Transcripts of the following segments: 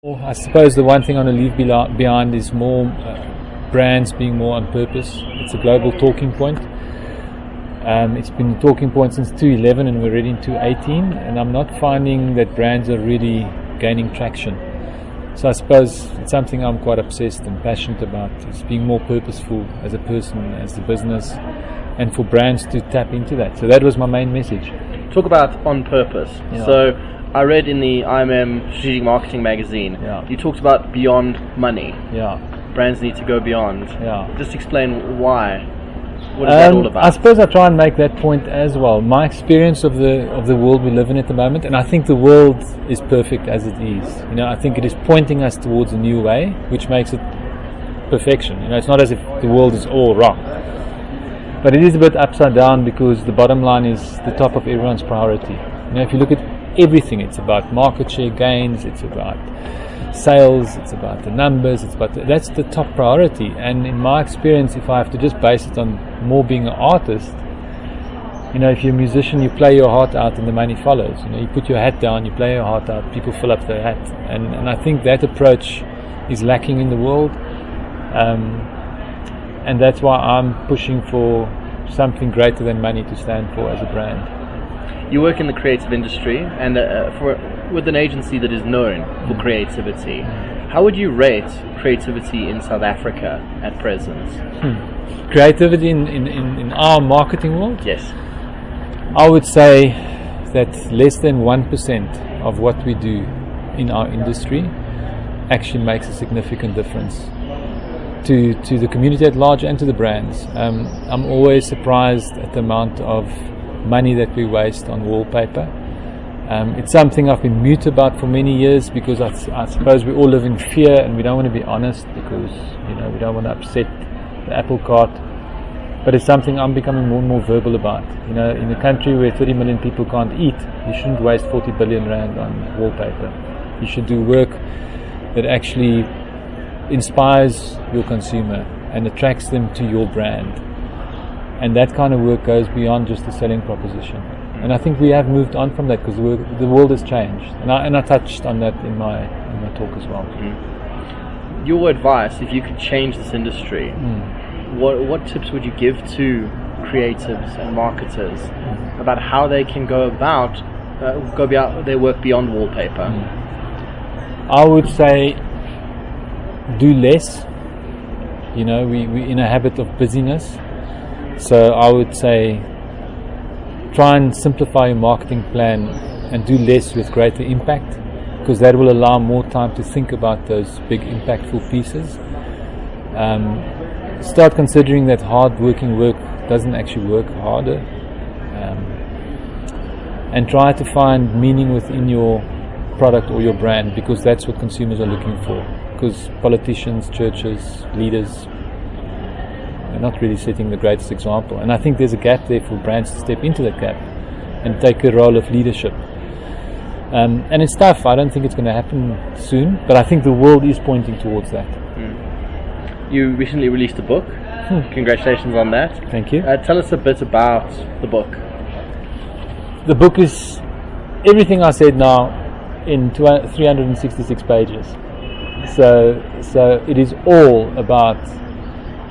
I suppose the one thing I want to leave behind is more brands being more on purpose. It's a global talking point. It's been a talking point since 2011 and we're already in 2018, and I'm not finding that brands are really gaining traction. So I suppose it's something I'm quite obsessed and passionate about, is being more purposeful as a person, as a business, and for brands to tap into that. So that was my main message. Talk about on purpose. Yeah. So I read in the IMM Strategic Marketing magazine, you talked about beyond money. Yeah. Brands need to go beyond. Yeah. Just explain why. What is that all about? I suppose I try and make that point as well. My experience of the world we live in at the moment, and I think the world is perfect as it is. I think it is pointing us towards a new way, which makes it perfection. It's not as if the world is all wrong, but it is a bit upside down because the bottom line is the top of everyone's priority. If you look at everything, it's about market share gains, it's about sales, it's about the numbers, that's the top priority. And in my experience, if I have to just base it on more being an artist, if you're a musician, you play your heart out and the money follows. You put your hat down, you play your heart out, people fill up their hat, and I think that approach is lacking in the world, and that's why I'm pushing for something greater than money to stand for as a brand. You work in the creative industry, and with an agency that is known for creativity. How would you rate creativity in South Africa at present? Creativity in our marketing world? Yes. I would say that less than 1% of what we do in our industry actually makes a significant difference to the community at large and to the brands. I'm always surprised at the amount of money that we waste on wallpaper. It's something I've been mute about for many years because I suppose we all live in fear and we don't want to be honest because we don't want to upset the apple cart. But it's something I'm becoming more and more verbal about. In a country where 30 million people can't eat, you shouldn't waste 40 billion rand on wallpaper. You should do work that actually inspires your consumer and attracts them to your brand. And that kind of work goes beyond just the selling proposition. And I think we have moved on from that because the world has changed. And I touched on that in my talk as well. Your advice, if you could change this industry, what tips would you give to creatives and marketers about how they can go about their work beyond wallpaper? I would say do less. We're in a habit of busyness. So I would say try and simplify your marketing plan and do less with greater impact, because that will allow more time to think about those big impactful pieces. Start considering that hard working work doesn't actually work harder, and try to find meaning within your product or your brand, because that's what consumers are looking for, because politicians, churches, leaders are not really setting the greatest example. And I think there's a gap there for brands to step into that gap and take a role of leadership. And it's tough. I don't think it's going to happen soon, but I think the world is pointing towards that. You recently released a book. Congratulations on that. Thank you. Tell us a bit about the book. The book is everything I said now in 366 pages. So it is all about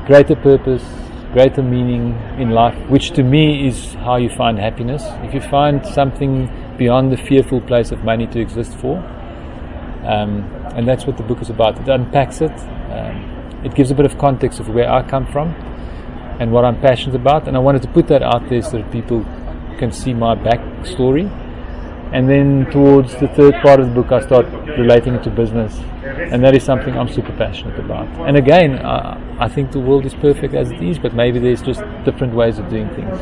greater purpose, greater meaning in life, which to me is how you find happiness. If you find something beyond the fearful place of money to exist for, and that's what the book is about. It unpacks it. It gives a bit of context of where I come from and what I'm passionate about, and I wanted to put that out there so that people can see my backstory. And then towards the third part of the book, I start relating it to business, and that is something I'm super passionate about. And again, I think the world is perfect as it is, but maybe there's just different ways of doing things.